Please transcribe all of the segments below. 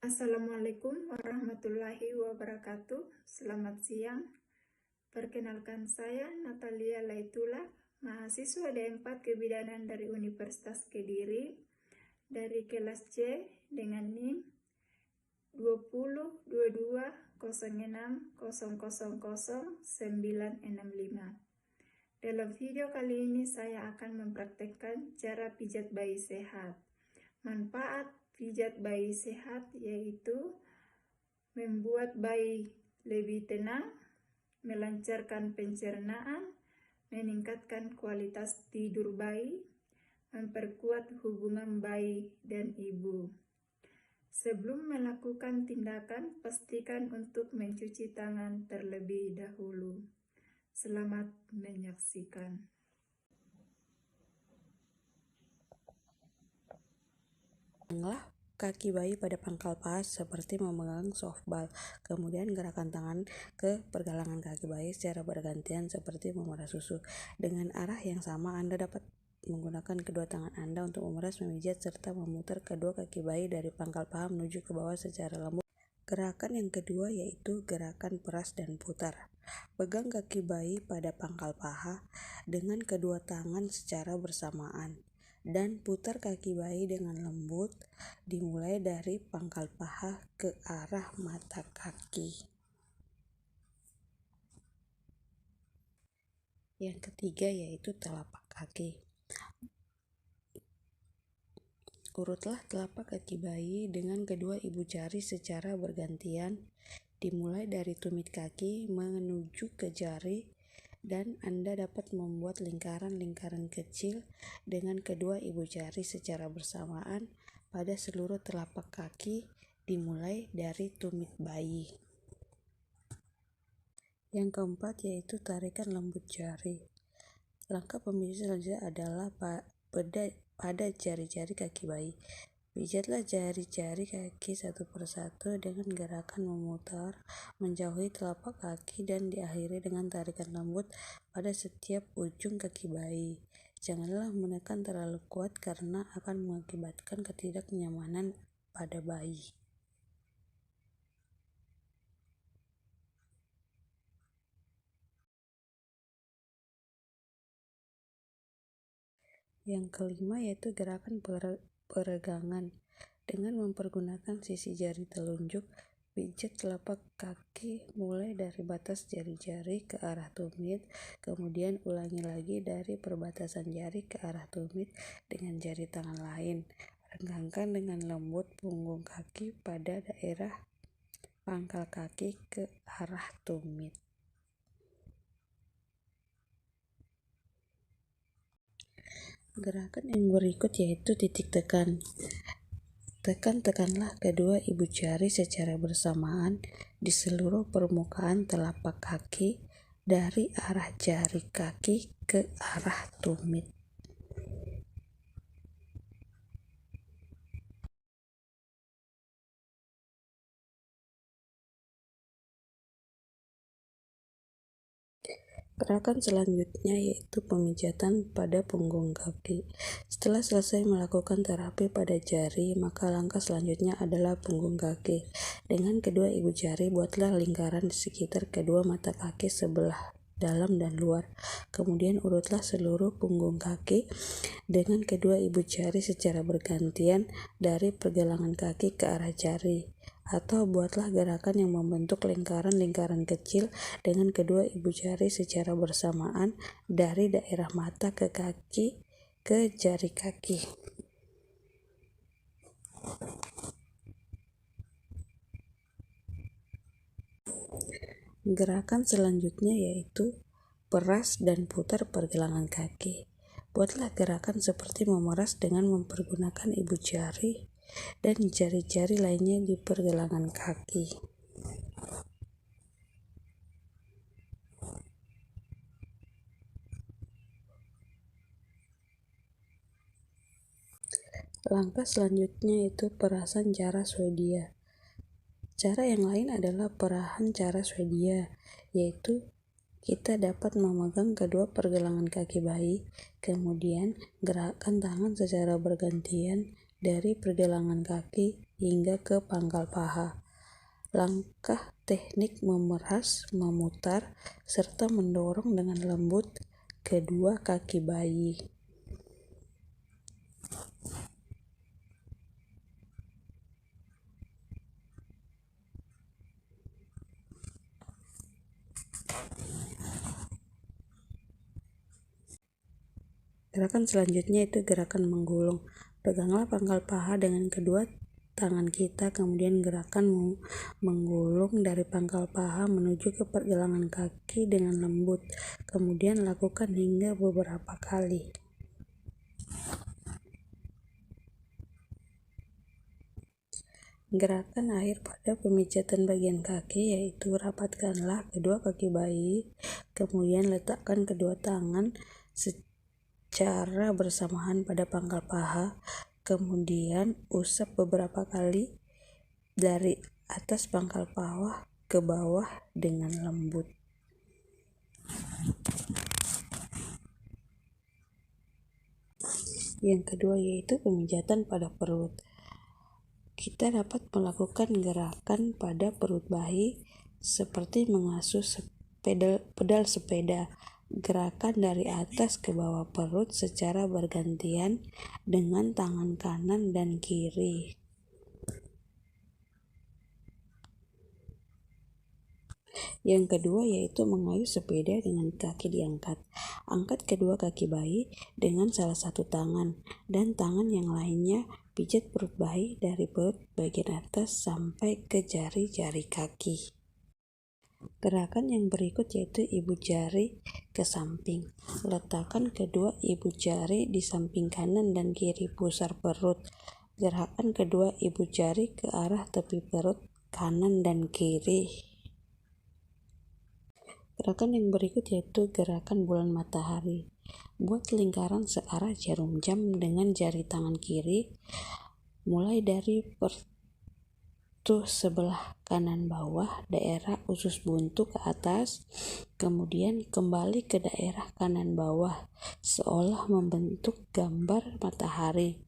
Assalamualaikum warahmatullahi wabarakatuh. Selamat siang. Perkenalkan saya Natalia Laitula, mahasiswa D4 Kebidanan dari Universitas Kediri dari kelas C dengan NIM 202206000965. Dalam video kali ini saya akan mempraktekkan cara pijat bayi sehat. Manfaat pijat bayi sehat yaitu membuat bayi lebih tenang, melancarkan pencernaan, meningkatkan kualitas tidur bayi, memperkuat hubungan bayi dan ibu. Sebelum melakukan tindakan, pastikan untuk mencuci tangan terlebih dahulu. Selamat menyaksikan. Peganglah kaki bayi pada pangkal paha seperti memegang softball. Kemudian gerakan tangan ke pergelangan kaki bayi secara bergantian seperti memerah susu. Dengan arah yang sama, Anda dapat menggunakan kedua tangan Anda untuk memeras, memijat, serta memutar kedua kaki bayi dari pangkal paha menuju ke bawah secara lembut. Gerakan yang kedua yaitu gerakan peras dan putar. Pegang kaki bayi pada pangkal paha dengan kedua tangan secara bersamaan dan putar kaki bayi dengan lembut, dimulai dari pangkal paha ke arah mata kaki. Yang ketiga yaitu telapak kaki. Urutlah telapak kaki bayi dengan kedua ibu jari secara bergantian, dimulai dari tumit kaki menuju ke jari, dan Anda dapat membuat lingkaran-lingkaran kecil dengan kedua ibu jari secara bersamaan pada seluruh telapak kaki, dimulai dari tumit bayi. Yang keempat yaitu tarikan lembut jari. Langkah pemijat selanjutnya adalah pada jari-jari kaki bayi. Pijatlah jari-jari kaki satu persatu dengan gerakan memutar, menjauhi telapak kaki, dan diakhiri dengan tarikan lembut pada setiap ujung kaki bayi. Janganlah menekan terlalu kuat karena akan mengakibatkan ketidaknyamanan pada bayi. Yang kelima yaitu gerakan peregangan. Dengan mempergunakan sisi jari telunjuk, pijat telapak kaki mulai dari batas jari-jari ke arah tumit, kemudian ulangi lagi dari perbatasan jari ke arah tumit dengan jari tangan lain. Regangkan dengan lembut punggung kaki pada daerah pangkal kaki ke arah tumit. Gerakan yang berikut yaitu titik tekan. Tekanlah kedua ibu jari secara bersamaan di seluruh permukaan telapak kaki dari arah jari kaki ke arah tumit. Gerakan selanjutnya yaitu pemijatan pada punggung kaki. Setelah selesai melakukan terapi pada jari, maka langkah selanjutnya adalah punggung kaki. Dengan kedua ibu jari, buatlah lingkaran di sekitar kedua mata kaki sebelah dalam dan luar. Kemudian urutlah seluruh punggung kaki dengan kedua ibu jari secara bergantian dari pergelangan kaki ke arah jari. Atau buatlah gerakan yang membentuk lingkaran-lingkaran kecil dengan kedua ibu jari secara bersamaan dari daerah mata ke kaki ke jari kaki. Gerakan selanjutnya yaitu peras dan putar pergelangan kaki. Buatlah gerakan seperti memeras dengan mempergunakan ibu jari dan jari-jari lainnya di pergelangan kaki. Langkah selanjutnya itu perasan cara Swedia. Cara yang lain adalah perahan cara Swedia, yaitu kita dapat memegang kedua pergelangan kaki bayi, kemudian gerakkan tangan secara bergantian dari pergelangan kaki hingga ke pangkal paha. Langkah teknik memeras, memutar, serta mendorong dengan lembut kedua kaki bayi. Gerakan selanjutnya itu gerakan menggulung. Peganglah pangkal paha dengan kedua tangan kita, kemudian gerakan menggulung dari pangkal paha menuju ke pergelangan kaki dengan lembut. Kemudian lakukan hingga beberapa kali. Gerakan akhir pada pemijatan bagian kaki yaitu rapatkanlah kedua kaki bayi, kemudian letakkan kedua tangan secara bersamaan pada pangkal paha, kemudian usap beberapa kali dari atas pangkal paha ke bawah dengan lembut. Yang kedua yaitu pemijatan pada perut. Kita dapat melakukan gerakan pada perut bayi seperti mengasuh pedal sepeda. Gerakan dari atas ke bawah perut secara bergantian dengan tangan kanan dan kiri. Yang kedua yaitu mengayuh sepeda dengan kaki diangkat. Angkat kedua kaki bayi dengan salah satu tangan, dan tangan yang lainnya pijat perut bayi dari perut bagian atas sampai ke jari-jari kaki. Gerakan yang berikut yaitu ibu jari ke samping. Letakkan kedua ibu jari di samping kanan dan kiri pusar perut. Gerakan kedua ibu jari ke arah tepi perut kanan dan kiri. Gerakan yang berikut yaitu gerakan bulan matahari. Buat lingkaran searah jarum jam dengan jari tangan kiri, mulai dari perut sebelah kanan bawah, daerah usus buntu ke atas, kemudian kembali ke daerah kanan bawah, seolah membentuk gambar matahari.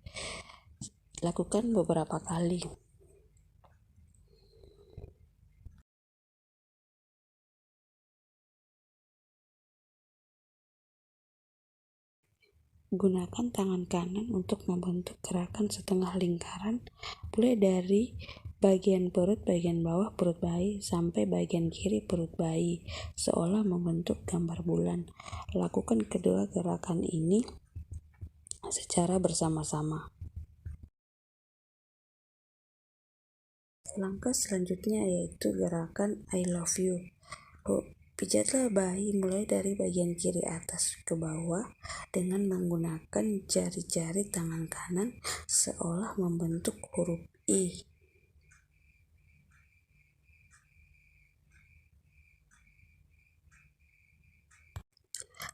Lakukan beberapa kali. Gunakan tangan kanan untuk membentuk gerakan setengah lingkaran, mulai dari bagian perut bagian bawah perut bayi sampai bagian kiri perut bayi, seolah membentuk gambar bulan. Lakukan kedua gerakan ini secara bersama-sama. Langkah selanjutnya yaitu gerakan I love you. Pijatlah bayi mulai dari bagian kiri atas ke bawah dengan menggunakan jari-jari tangan kanan seolah membentuk huruf I.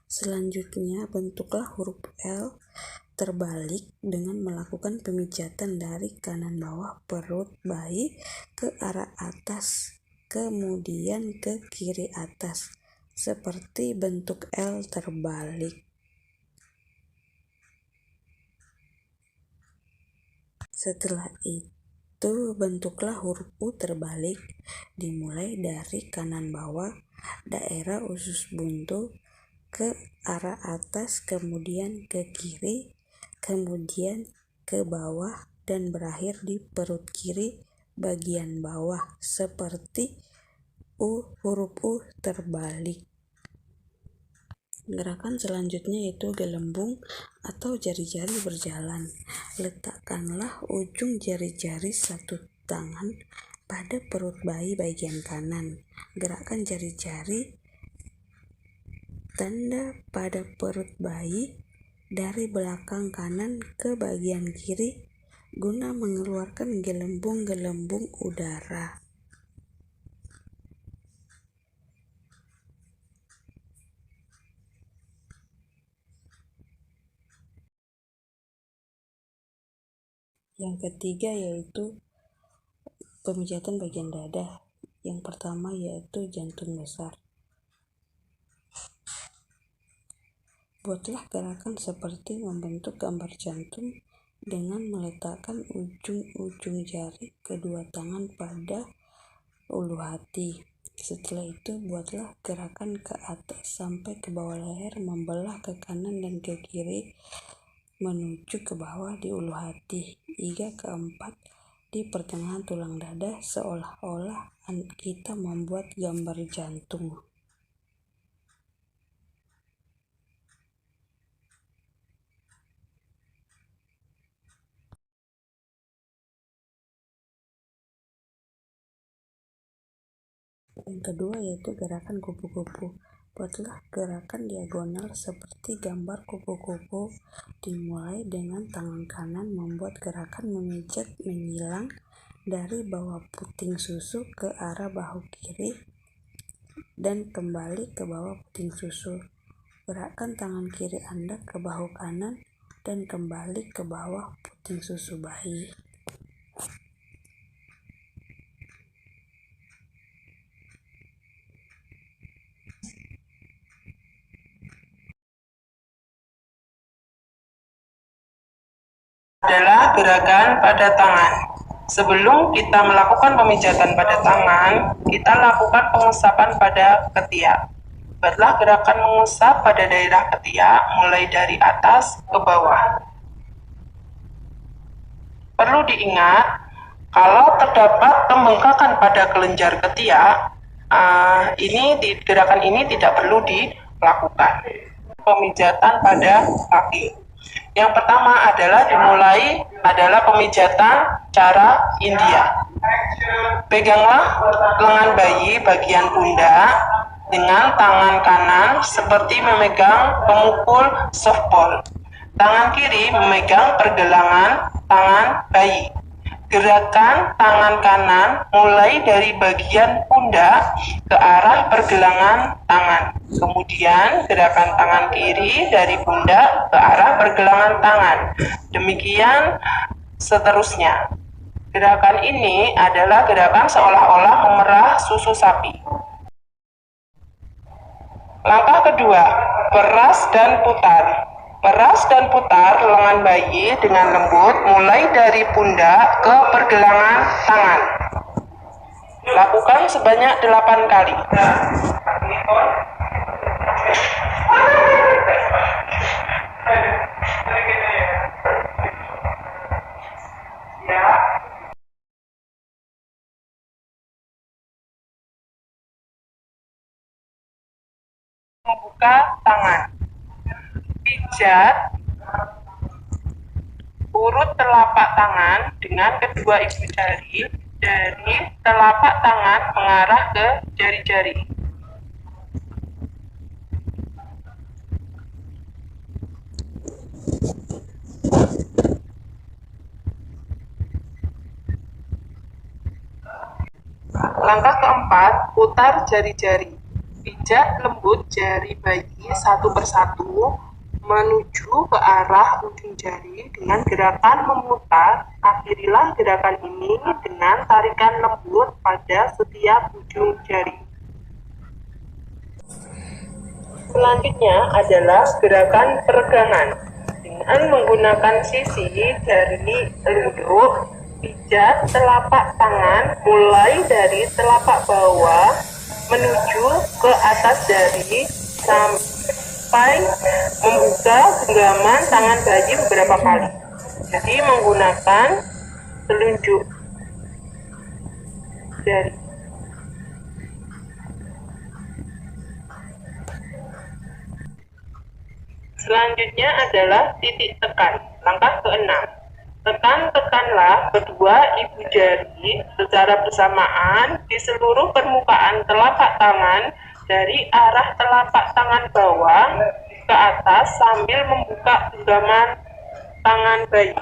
Selanjutnya, bentuklah huruf L terbalik dengan melakukan pemijatan dari kanan bawah perut bayi ke arah atas, kemudian ke kiri atas, seperti bentuk L terbalik. Setelah itu, bentuklah huruf U terbalik, dimulai dari kanan bawah, daerah usus buntu, ke arah atas, kemudian ke kiri, kemudian ke bawah, dan berakhir di perut kiri bagian bawah, seperti huruf U terbalik. Gerakan selanjutnya yaitu gelembung atau jari-jari berjalan. Letakkanlah ujung jari-jari satu tangan pada perut bayi bagian kanan. Gerakan jari-jari tanda pada perut bayi dari belakang kanan ke bagian kiri guna mengeluarkan gelembung-gelembung udara. Yang ketiga yaitu pemijatan bagian dada. Yang pertama yaitu jantung besar. Buatlah gerakan seperti membentuk gambar jantung dengan meletakkan ujung-ujung jari kedua tangan pada ulu hati. Setelah itu, buatlah gerakan ke atas sampai ke bawah leher, membelah ke kanan dan ke kiri menuju ke bawah di ulu hati. Hingga keempat, di pertengahan tulang dada, seolah-olah kita membuat gambar jantung. Yang kedua yaitu gerakan kupu-kupu. Buatlah gerakan diagonal seperti gambar kupu-kupu. Dimulai dengan tangan kanan membuat gerakan memijat menyilang dari bawah puting susu ke arah bahu kiri dan kembali ke bawah puting susu. Gerakkan tangan kiri Anda ke bahu kanan dan kembali ke bawah puting susu bayi. Adalah gerakan pada tangan. Sebelum kita melakukan pemijatan pada tangan, kita lakukan pengusapan pada ketiak. Buatlah gerakan mengusap pada daerah ketiak mulai dari atas ke bawah. Perlu diingat, kalau terdapat pembengkakan pada kelenjar ketiak, gerakan ini tidak perlu dilakukan. Pemijatan pada kaki. Yang pertama dimulai adalah pemijatan cara India. Peganglah lengan bayi bagian pundak dengan tangan kanan seperti memegang pemukul softball. Tangan kiri memegang pergelangan tangan bayi. Gerakan tangan kanan mulai dari bagian pundak ke arah pergelangan tangan. Kemudian gerakan tangan kiri dari pundak ke arah pergelangan tangan. Demikian seterusnya. Gerakan ini adalah gerakan seolah-olah memerah susu sapi. Langkah kedua, peras dan putar. Peras dan putar lengan bayi dengan lembut mulai dari pundak ke pergelangan tangan. Lakukan sebanyak 8 kali. Membuka tangan. Pijat urut telapak tangan dengan kedua ibu jari dari telapak tangan mengarah ke jari-jari. Langkah keempat, putar jari-jari. Pijat lembut jari bayi satu persatu menuju ke arah ujung jari dengan gerakan memutar. Akhirilah gerakan ini dengan tarikan lembut pada setiap ujung jari. Selanjutnya adalah gerakan peregangan. Dengan menggunakan sisi jari telunjuk, pijat telapak tangan mulai dari telapak bawah menuju ke atas jari sampai membuka genggaman tangan bayi beberapa kali. Jadi menggunakan telunjuk jari. Selanjutnya adalah titik tekan. Langkah ke-6. Tekanlah kedua ibu jari secara bersamaan di seluruh permukaan telapak tangan dari arah telapak tangan bawah ke atas sambil membuka genggaman tangan bayi.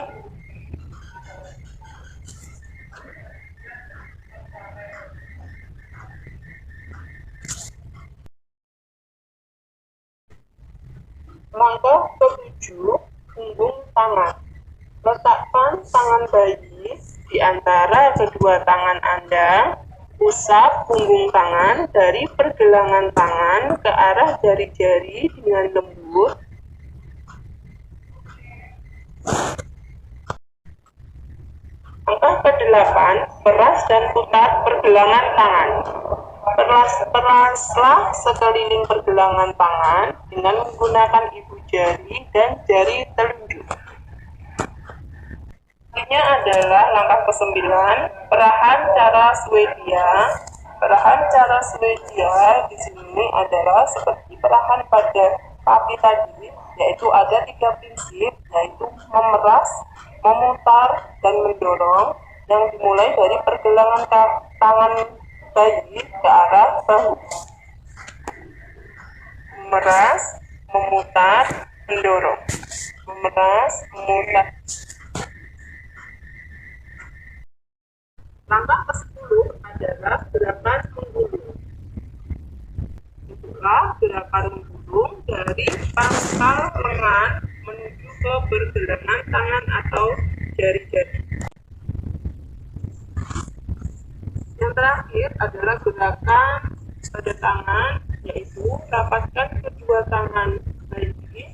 Langkah ke-7, punggung tangan. Letakkan tangan bayi di antara kedua tangan Anda. Usap punggung tangan dari pergelangan tangan ke arah jari-jari dengan lembut. Langkah ke-8, peras dan putar pergelangan tangan. Peraslah sekeliling pergelangan tangan dengan menggunakan ibu jari dan jari telunjuk. Selanjutnya adalah langkah ke-9, perahan cara Swedia. Perahan cara Swedia di sini adalah seperti perahan pada kaki tadi, yaitu ada 3 prinsip, yaitu memeras, memutar, dan mendorong, yang dimulai dari pergelangan tangan bayi ke arah bahu. Memeras, memutar, mendorong. Memeras, memutar. Langkah ke-10 adalah gerakan menggulung. Itulah gerakan menggulung dari pangkal lengan menuju ke pergelangan tangan atau jari-jari. Yang terakhir adalah gerakan pada tangan, yaitu rapatkan kedua tangan bayi,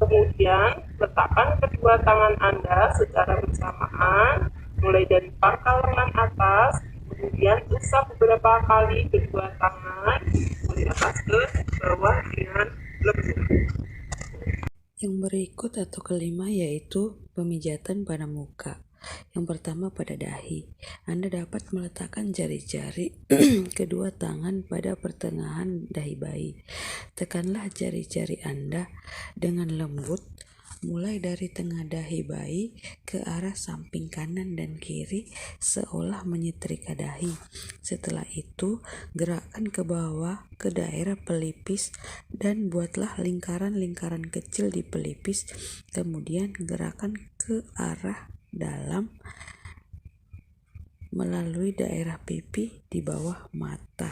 kemudian letakkan kedua tangan Anda secara bersamaan, mulai dari pangkal lengan atas, kemudian usap beberapa kali kedua tangan dari atas ke bawah dengan lembut. Yang berikut atau kelima yaitu pemijatan pada muka. Yang pertama pada dahi. Anda dapat meletakkan jari-jari kedua tangan pada pertengahan dahi bayi. Tekanlah jari-jari Anda dengan lembut mulai dari tengah dahi bayi ke arah samping kanan dan kiri seolah menyetrika dahi. Setelah itu, gerakkan ke bawah ke daerah pelipis dan buatlah lingkaran-lingkaran kecil di pelipis. Kemudian gerakan ke arah dalam melalui daerah pipi di bawah mata.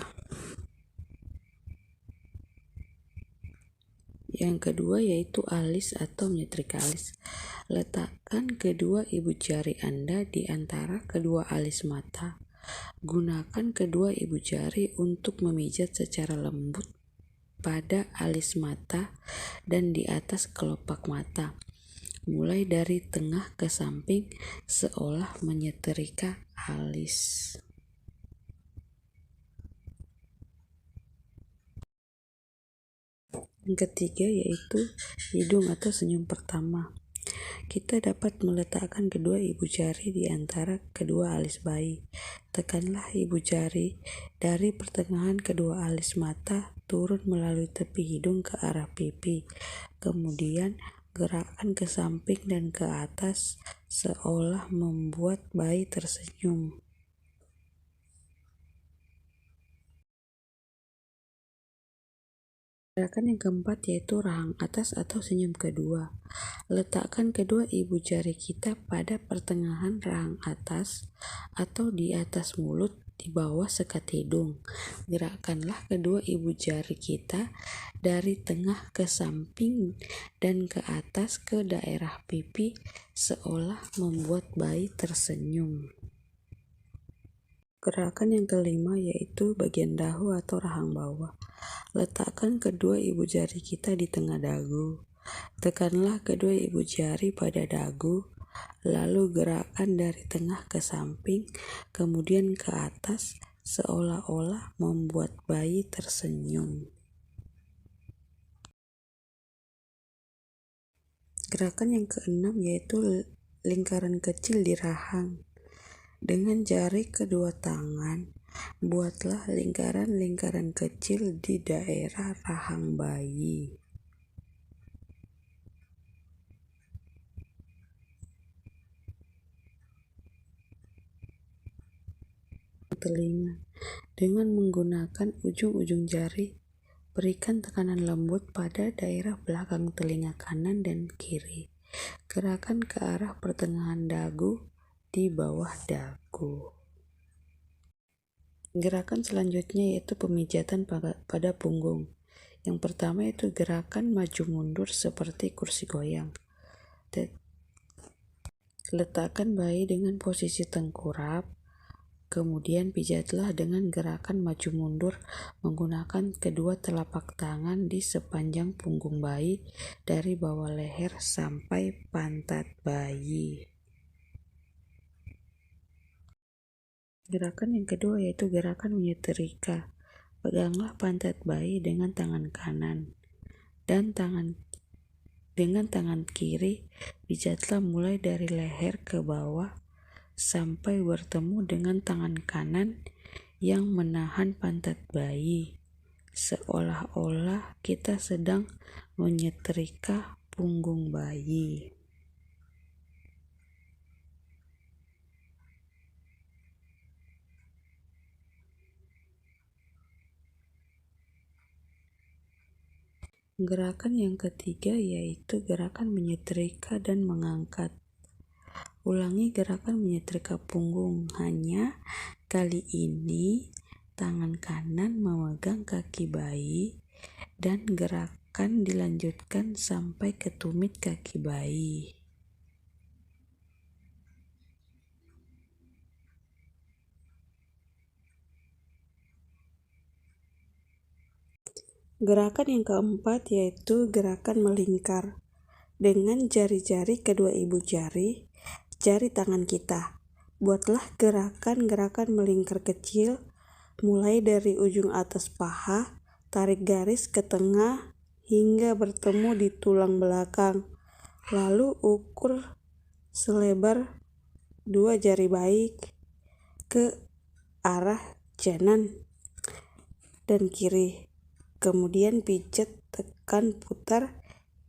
Yang kedua yaitu alis atau menyetrika alis. Letakkan kedua ibu jari Anda di antara kedua alis mata. Gunakan kedua ibu jari untuk memijat secara lembut pada alis mata dan di atas kelopak mata, mulai dari tengah ke samping seolah menyetrika alis. Yang ketiga yaitu hidung atau senyum pertama. Kita dapat meletakkan kedua ibu jari di antara kedua alis bayi. Tekanlah ibu jari dari pertengahan kedua alis mata turun melalui tepi hidung ke arah pipi. Kemudian gerakkan ke samping dan ke atas seolah membuat bayi tersenyum. Gerakan yang keempat yaitu rahang atas atau senyum kedua. Letakkan kedua ibu jari kita pada pertengahan rahang atas atau di atas mulut di bawah sekat hidung. Gerakkanlah kedua ibu jari kita dari tengah ke samping dan ke atas ke daerah pipi seolah membuat bayi tersenyum. Gerakan yang kelima yaitu bagian dahu atau rahang bawah. Letakkan kedua ibu jari kita di tengah dagu. Tekanlah kedua ibu jari pada dagu, lalu gerakkan dari tengah ke samping, kemudian ke atas, seolah-olah membuat bayi tersenyum. Gerakan yang keenam yaitu lingkaran kecil di rahang. Dengan jari kedua tangan, buatlah lingkaran-lingkaran kecil di daerah rahang bayi. Telinga. Dengan menggunakan ujung-ujung jari, berikan tekanan lembut pada daerah belakang telinga kanan dan kiri. Gerakan ke arah pertengahan dagu di bawah dagu. Gerakan selanjutnya yaitu pemijatan pada punggung. Yang pertama itu gerakan maju mundur seperti kursi goyang. Letakkan bayi dengan posisi tengkurap, kemudian pijatlah dengan gerakan maju mundur menggunakan kedua telapak tangan di sepanjang punggung bayi dari bawah leher sampai pantat bayi. Gerakan yang kedua yaitu gerakan menyetrika. Peganglah pantat bayi dengan tangan kanan dan dengan tangan kiri pijatlah mulai dari leher ke bawah sampai bertemu dengan tangan kanan yang menahan pantat bayi, seolah-olah kita sedang menyetrika punggung bayi. Gerakan yang ketiga yaitu gerakan menyetrika dan mengangkat. Ulangi gerakan menyetrika punggung, hanya kali ini tangan kanan memegang kaki bayi dan gerakan dilanjutkan sampai ke tumit kaki bayi. Gerakan yang keempat yaitu gerakan melingkar. Dengan jari-jari kedua ibu jari tangan kita, buatlah gerakan-gerakan melingkar kecil mulai dari ujung atas paha, tarik garis ke tengah hingga bertemu di tulang belakang. Lalu ukur selebar 2 jari bayi ke arah kanan dan kiri. Kemudian pijat, tekan, putar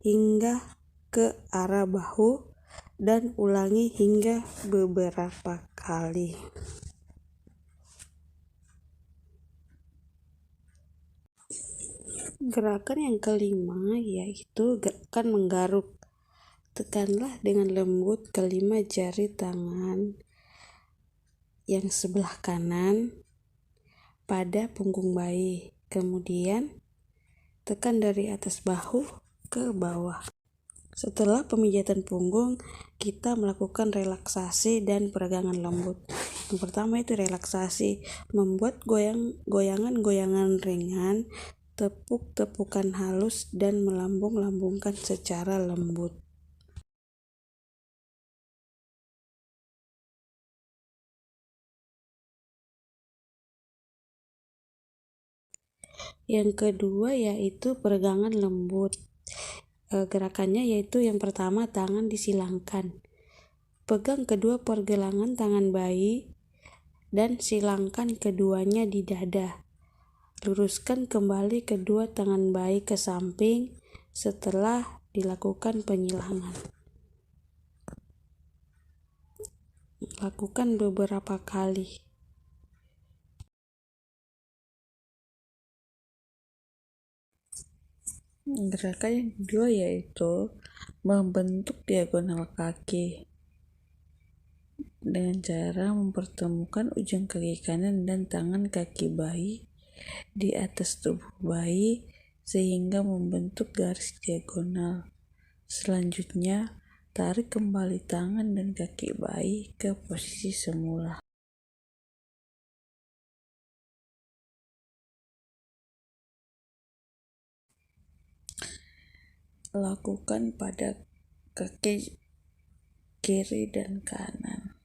hingga ke arah bahu dan ulangi hingga beberapa kali. Gerakan yang kelima yaitu gerakan menggaruk. Tekanlah dengan lembut kelima jari tangan yang sebelah kanan pada punggung bayi. Kemudian tekan dari atas bahu ke bawah. Setelah pemijatan punggung, kita melakukan relaksasi dan peregangan lembut. Yang pertama itu relaksasi, membuat goyangan-goyangan ringan, tepuk-tepukan halus, dan melambung-lambungkan secara lembut. Yang kedua yaitu peregangan lembut. Gerakannya yaitu yang pertama tangan disilangkan. Pegang kedua pergelangan tangan bayi dan silangkan keduanya di dada. Luruskan kembali kedua tangan bayi ke samping setelah dilakukan penyilangan. Lakukan beberapa kali. Gerakan yang kedua yaitu membentuk diagonal kaki dengan cara mempertemukan ujung kaki kanan dan tangan kaki bayi di atas tubuh bayi sehingga membentuk garis diagonal. Selanjutnya, tarik kembali tangan dan kaki bayi ke posisi semula. Lakukan pada kaki kiri dan kanan.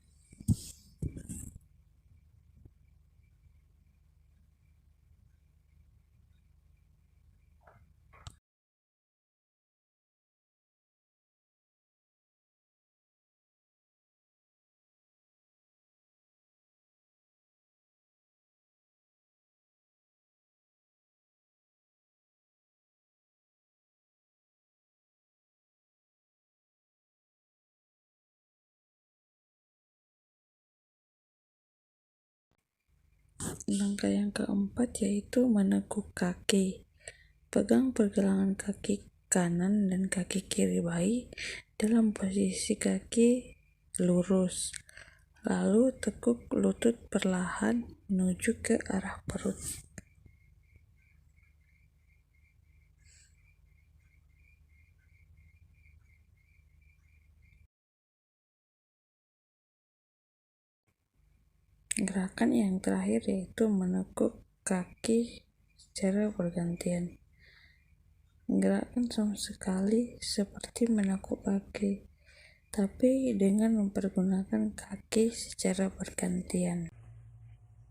Langkah yang keempat yaitu menekuk kaki. Pegang pergelangan kaki kanan dan kaki kiri bayi dalam posisi kaki lurus. Lalu tekuk lutut perlahan menuju ke arah perut. Gerakan yang terakhir yaitu menekuk kaki secara bergantian. Gerakan sama sekali seperti menekuk kaki, tapi dengan mempergunakan kaki secara bergantian.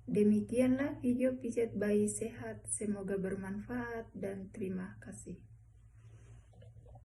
Demikianlah video pijat bayi sehat. Semoga bermanfaat dan terima kasih.